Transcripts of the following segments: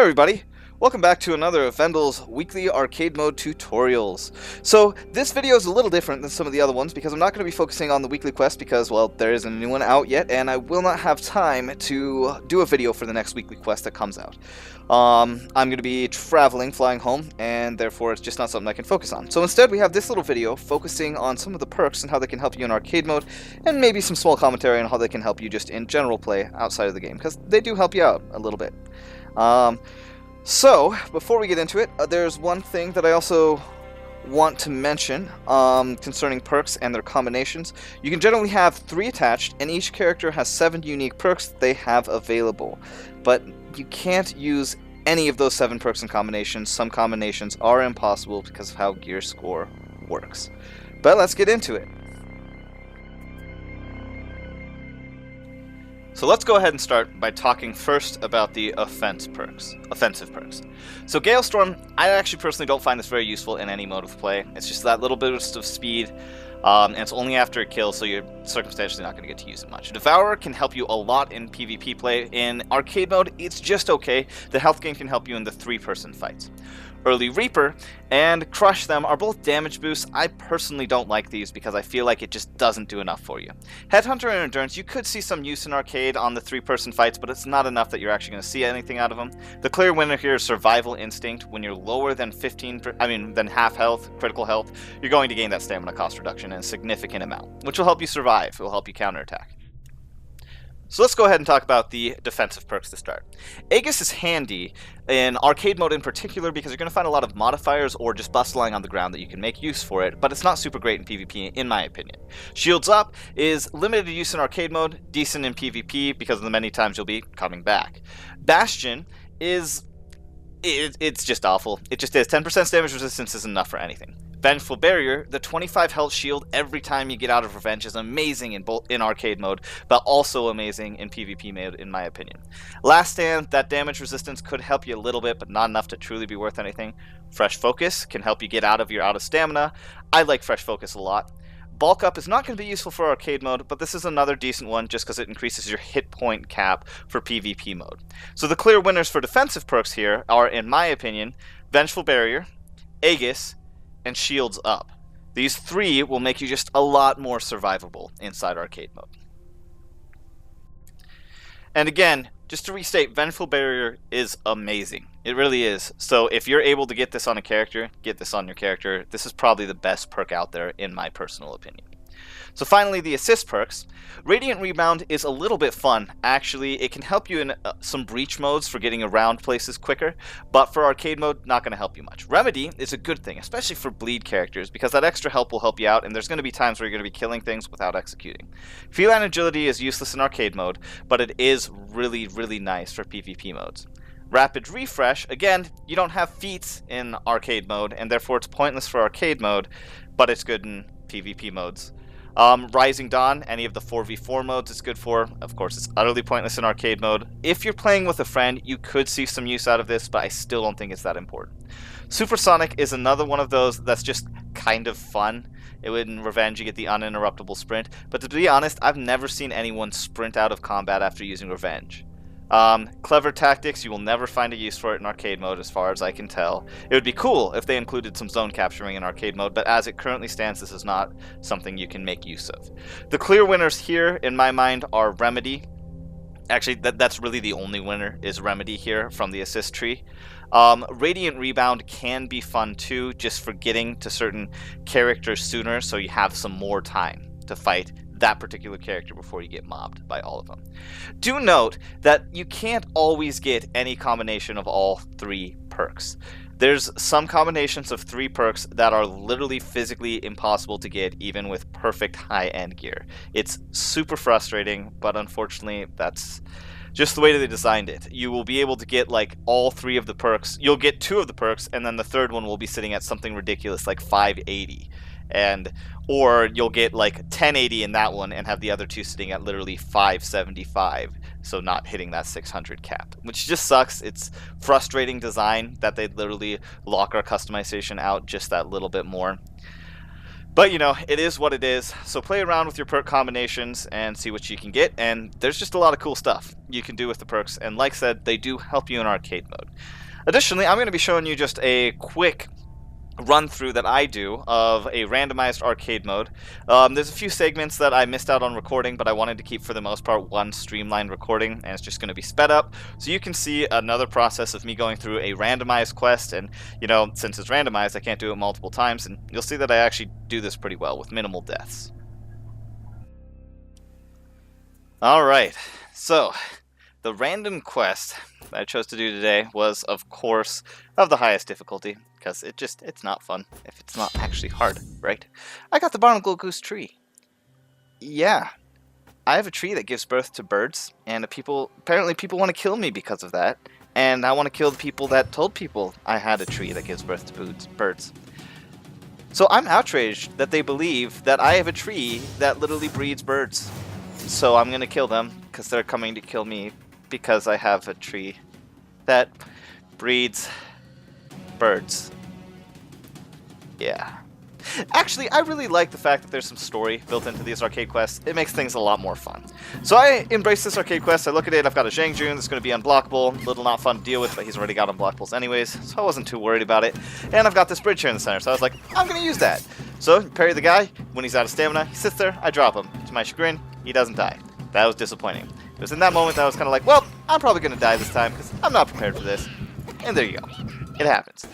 everybody, welcome back to another of Vendel's weekly arcade mode tutorials. So this video is a little different than some of the other ones because I'm not going to be focusing on the weekly quest because, well, there isn't a new one out yet and I will not have time to do a video for the next weekly quest that comes out. I'm going to be flying home, and therefore it's just not something I can focus on. So instead we have this little video focusing on some of the perks and how they can help you in arcade mode, and maybe some small commentary on how they can help you just in general play outside of the game, because they do help you out a little bit. So, before we get into it, there's one thing that I also want to mention concerning perks and their combinations. You can generally have 3 attached, and each character has 7 unique perks that they have available. But you can't use any of those 7 perks in combinations. Some combinations are impossible because of how gear score works. But let's get into it. So let's go ahead and start by talking first about the offensive perks. So Gale Storm, I actually personally don't find this very useful in any mode of play. It's just that little boost of speed, and it's only after a kill, so you're circumstantially not going to get to use it much. Devourer can help you a lot in PvP play. In arcade mode, it's just okay. The health gain can help you in the 3-person fights. Early Reaper and Crush Them are both damage boosts. I personally don't like these because I feel like it just doesn't do enough for you. Headhunter and Endurance, you could see some use in arcade on the 3-person fights, but it's not enough that you're actually going to see anything out of them. The clear winner here is Survival Instinct. When you're lower than than half health, critical health, you're going to gain that stamina cost reduction in a significant amount, which will help you survive. It will help you counterattack. So let's go ahead and talk about the defensive perks to start. Aegis is handy in arcade mode in particular because you're going to find a lot of modifiers or just buffs lying on the ground that you can make use for it, but it's not super great in PvP in my opinion. Shields Up is limited use in arcade mode, decent in PvP because of the many times you'll be coming back. Bastion is... it's just awful. It just is. 10% damage resistance is enough for anything. Vengeful Barrier, the 25 health shield every time you get out of Revenge is amazing in arcade mode, but also amazing in PvP mode in my opinion. Last Stand, that damage resistance could help you a little bit, but not enough to truly be worth anything. Fresh Focus can help you get out of stamina. I like Fresh Focus a lot. Bulk Up is not going to be useful for arcade mode, but this is another decent one just because it increases your hit point cap for PvP mode. So the clear winners for defensive perks here are, in my opinion, Vengeful Barrier, Aegis, and Shields Up. These 3 will make you just a lot more survivable inside arcade mode. And again, just to restate, Vengeful Barrier is amazing. It really is. So if you're able to get this on a character, get this on your character. This is probably the best perk out there in my personal opinion. So finally, the assist perks. Radiant Rebound is a little bit fun. Actually, it can help you in some breach modes for getting around places quicker, but for arcade mode, not going to help you much. Remedy is a good thing, especially for bleed characters, because that extra help will help you out, and there's going to be times where you're going to be killing things without executing. Feline Agility is useless in arcade mode, but it is really, really nice for PvP modes. Rapid Refresh, again, you don't have feats in arcade mode, and therefore it's pointless for arcade mode, but it's good in PvP modes. Rising Dawn, any of the 4v4 modes it's good for. Of course, it's utterly pointless in arcade mode. If you're playing with a friend, you could see some use out of this, but I still don't think it's that important. Supersonic is another one of those that's just kind of fun. In Revenge, you get the uninterruptible sprint, but to be honest, I've never seen anyone sprint out of combat after using Revenge. Clever Tactics, you will never find a use for it in arcade mode as far as I can tell. It would be cool if they included some zone capturing in arcade mode, but as it currently stands, this is not something you can make use of. The clear winners here, in my mind, are Remedy. Actually, that's really the only winner, is Remedy here from the assist tree. Radiant Rebound can be fun too, just for getting to certain characters sooner, so you have some more time to fight that particular character before you get mobbed by all of them. Do note that you can't always get any combination of all 3 perks. There's some combinations of 3 perks that are literally physically impossible to get even with perfect high-end gear. It's super frustrating, but unfortunately that's just the way that they designed it. You will be able to get like all 3 of the perks. You'll get 2 of the perks, and then the 3rd one will be sitting at something ridiculous like 580. Or you'll get like 1080 in that one and have the other 2 sitting at literally 575, so not hitting that 600 cap, which just sucks. It's frustrating design that they literally lock our customization out just that little bit more. But, you know, it is what it is. So play around with your perk combinations and see what you can get. And there's just a lot of cool stuff you can do with the perks. And like I said, they do help you in arcade mode. Additionally, I'm going to be showing you just a quick run through that I do of a randomized arcade mode. There's a few segments that I missed out on recording, but I wanted to keep for the most part one streamlined recording, and it's just going to be sped up so you can see another process of me going through a randomized quest. And you know, since it's randomized, I can't do it multiple times, and you'll see that I actually do this pretty well with minimal deaths. Alright, so the random quest that I chose to do today was, of course, of the highest difficulty, because it's not fun if it's not actually hard, right? I got the Barnacle Goose tree. Yeah, I have a tree that gives birth to birds, and apparently people want to kill me because of that, and I want to kill the people that told people I had a tree that gives birth to birds. So I'm outraged that they believe that I have a tree that literally breeds birds. So I'm going to kill them, because they're coming to kill me because I have a tree that breeds birds. Yeah. Actually, I really like the fact that there's some story built into these arcade quests. It makes things a lot more fun. So I embrace this arcade quest. I look at it. I've got a Zhang Jun that's going to be unblockable. A little not fun to deal with, but he's already got unblockables anyways, so I wasn't too worried about it. And I've got this bridge here in the center, so I was like, I'm going to use that. So parry the guy. When he's out of stamina, he sits there. I drop him. To my chagrin, he doesn't die. That was disappointing. It was in that moment that I was kind of like, well, I'm probably going to die this time because I'm not prepared for this. And there you go. It happens.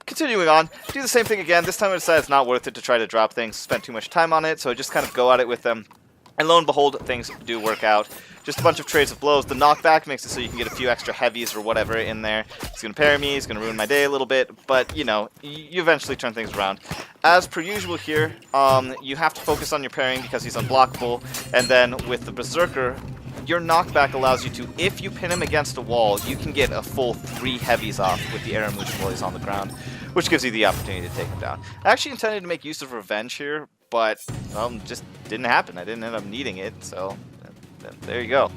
Continuing on, do the same thing again. This time I decided it's not worth it to try to drop things, spend too much time on it, so I just kind of go at it with them. And lo and behold, things do work out. Just a bunch of trades of blows. The knockback makes it so you can get a few extra heavies or whatever in there. He's going to parry me, he's going to ruin my day a little bit, but, you know, you eventually turn things around. As per usual here, you have to focus on your parrying because he's unblockable, and then with the Berserker, your knockback allows you to, if you pin him against a wall, you can get a full 3 heavies off with the Aramush while he's on the ground, which gives you the opportunity to take him down. I actually intended to make use of revenge here, but just didn't happen. I didn't end up needing it, so there you go.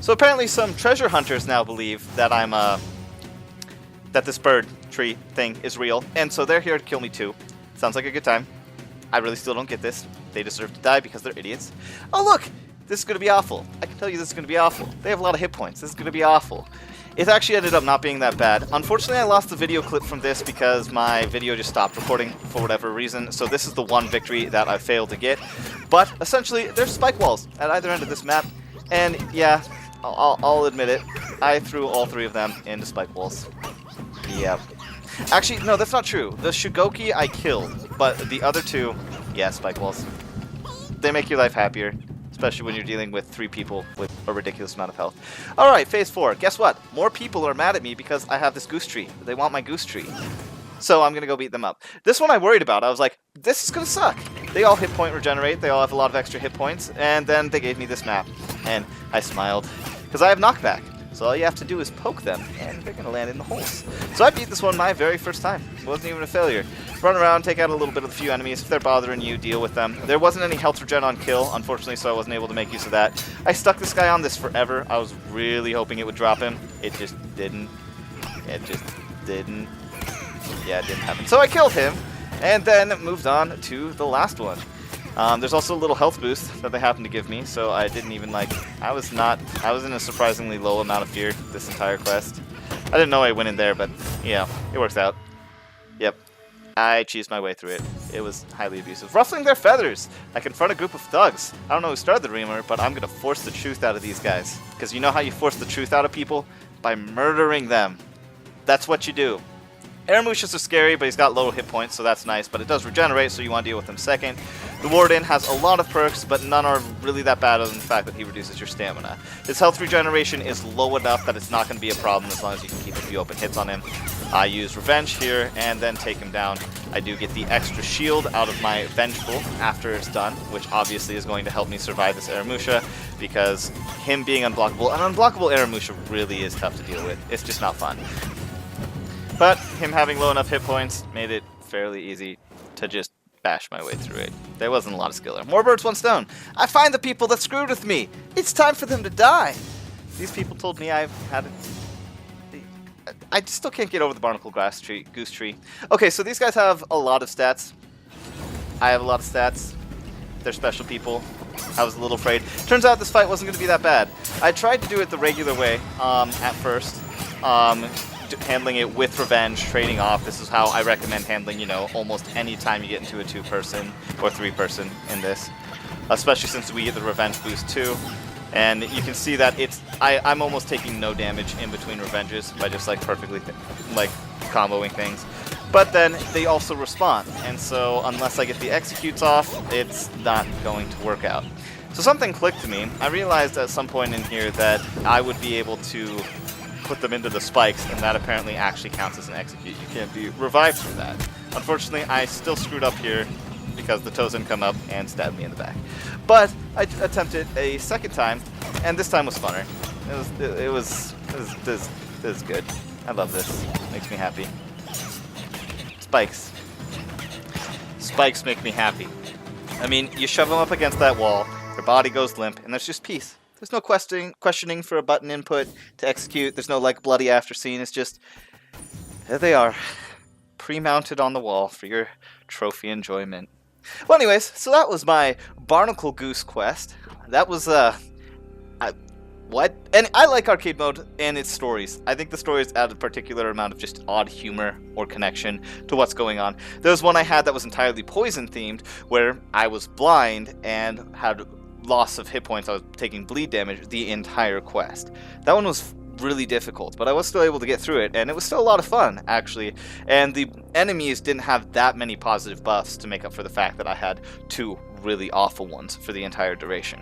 So apparently some treasure hunters now believe that I'm that this bird tree thing is real, and so they're here to kill me too. Sounds like a good time. I really still don't get this. They deserve to die because they're idiots. Oh look! This is going to be awful. I can tell you this is going to be awful. They have a lot of hit points. This is going to be awful. It actually ended up not being that bad. Unfortunately, I lost the video clip from this because my video just stopped recording for whatever reason. So this is the one victory that I failed to get. But essentially, there's spike walls at either end of this map. And yeah, I'll admit it. I threw all 3 of them into spike walls. Yeah. Actually, no, that's not true. The Shugoki I killed, but the other 2, yeah, spike walls. They make your life happier. Especially when you're dealing with 3 people with a ridiculous amount of health. Alright, phase 4. Guess what? More people are mad at me because I have this goose tree. They want my goose tree. So I'm going to go beat them up. This one I worried about. I was like, this is going to suck. They all hit point regenerate. They all have a lot of extra hit points. And then they gave me this map. And I smiled. Because I have knockback. So all you have to do is poke them, and they're going to land in the holes. So I beat this one my very first time. It wasn't even a failure. Run around, take out a little bit of the few enemies. If they're bothering you, deal with them. There wasn't any health regen on kill, unfortunately, so I wasn't able to make use of that. I stuck this guy on this forever. I was really hoping it would drop him. It just didn't. It just didn't. Yeah, it didn't happen. So I killed him, and then moved on to the last one. There's also a little health boost that they happened to give me, so I didn't even I was in a surprisingly low amount of fear this entire quest. I didn't know I went in there, but yeah, it works out. Yep. I cheesed my way through it. It was highly abusive. Ruffling their feathers! I confront a group of thugs. I don't know who started the rumor, but I'm gonna force the truth out of these guys. Because you know how you force the truth out of people? By murdering them. That's what you do. Aramushas are scary, but he's got low hit points, so that's nice, but it does regenerate, so you want to deal with him second. The Warden has a lot of perks, but none are really that bad other than the fact that he reduces your stamina. His health regeneration is low enough that it's not going to be a problem as long as you can keep a few open hits on him. I use Revenge here, and then take him down. I do get the extra shield out of my Vengeful after it's done, which obviously is going to help me survive this Aramusha, because him being unblockable, an unblockable Aramusha really is tough to deal with. It's just not fun. But him having low enough hit points made it fairly easy to just bash my way through it. There wasn't a lot of skill there. More birds, one stone. I find the people that screwed with me. It's time for them to die. These people told me I've had it. I still can't get over the Barnacle Goose tree. Okay, so these guys have a lot of stats. I have a lot of stats. They're special people. I was a little afraid. Turns out this fight wasn't going to be that bad. I tried to do it the regular way at first, handling it with revenge, trading off. This is how I recommend handling, you know, almost any time you get into a 2-person or 3-person in this, especially since we get the revenge boost too. And you can see that I'm almost taking no damage in between revenges by just like perfectly comboing things. But then they also respawn, and so unless I get the executes off, it's not going to work out. So something clicked to me. I realized at some point in here that I would be able to put them into the spikes, and that apparently actually counts as an execute. You can't be revived for that. Unfortunately, I still screwed up here because the Tozen come up and stabbed me in the back. But I attempted a second time, and this time was funner. It was good. I love this. Makes me happy. Spikes. Spikes make me happy. I mean, you shove them up against that wall, their body goes limp, and there's just peace. There's no questioning for a button input to execute. There's no like bloody after scene. It's just, there they are, pre-mounted on the wall for your trophy enjoyment. Well, anyways, so that was my Barnacle Goose quest. That was what? And I like arcade mode and its stories. I think the stories add a particular amount of just odd humor or connection to what's going on. There was one I had that was entirely poison themed, where I was blind and had loss of hit points. I was taking bleed damage the entire quest. That one was really difficult, but I was still able to get through it, and it was still a lot of fun, actually. And the enemies didn't have that many positive buffs to make up for the fact that I had 2 really awful ones for the entire duration.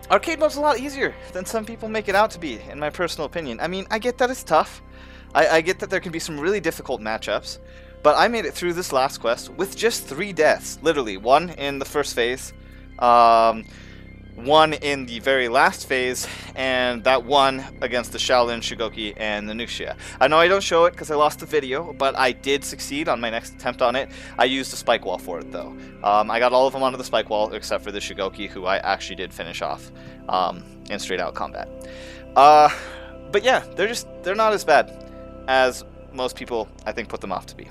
Arcade mode's a lot easier than some people make it out to be, in my personal opinion. I mean, I get that it's tough. I get that there can be some really difficult matchups, but I made it through this last quest with just 3 deaths. Literally, 1 in the first phase, 1 in the very last phase, and that 1 against the Shaolin, Shigoki, and the Nuxia. I know I don't show it because I lost the video, but I did succeed on my next attempt on it. I used a spike wall for it, though. I got all of them onto the spike wall, except for the Shigoki, who I actually did finish off in straight-out combat. But yeah, they're not as bad as most people, I think, put them off to be.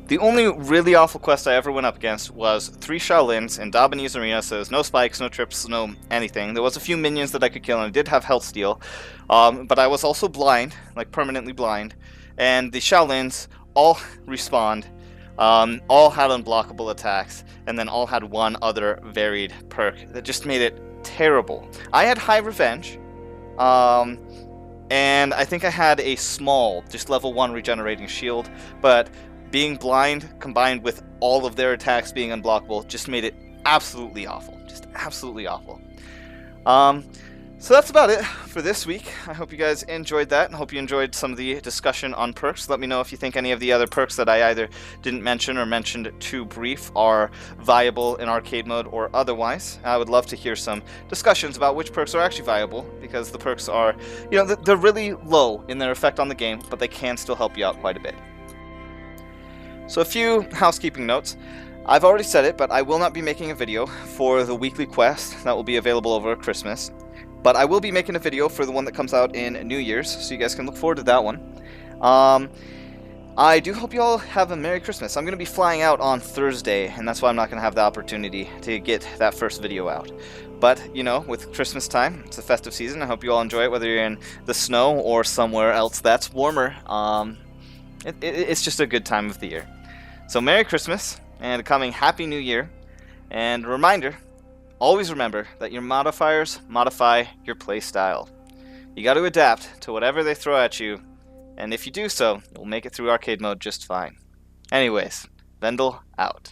The only really awful quest I ever went up against was 3 Shaolins in Dabanese Arena, so there's no spikes, no trips, no anything. There was a few minions that I could kill, and I did have health steal, but I was also blind, like permanently blind, and the Shaolins all respawned, all had unblockable attacks, and then all had 1 other varied perk that just made it terrible. I had high revenge, and I think I had a small, just level 1 regenerating shield, but being blind combined with all of their attacks being unblockable just made it absolutely awful. Just absolutely awful. So that's about it for this week. I hope you guys enjoyed that, and hope you enjoyed some of the discussion on perks. Let me know if you think any of the other perks that I either didn't mention or mentioned too brief are viable in arcade mode or otherwise. I would love to hear some discussions about which perks are actually viable, because the perks are, you know, they're really low in their effect on the game, but they can still help you out quite a bit. So a few housekeeping notes. I've already said it, but I will not be making a video for the weekly quest that will be available over Christmas. But I will be making a video for the one that comes out in New Year's, so you guys can look forward to that one. I do hope you all have a Merry Christmas. I'm going to be flying out on Thursday, and that's why I'm not going to have the opportunity to get that first video out. But, you know, with Christmas time, it's a festive season. I hope you all enjoy it, whether you're in the snow or somewhere else that's warmer. It's just a good time of the year. So Merry Christmas, and a coming Happy New Year, and a reminder, always remember that your modifiers modify your playstyle. You got to adapt to whatever they throw at you, and if you do so, you'll make it through arcade mode just fine. Anyways, Vendel out.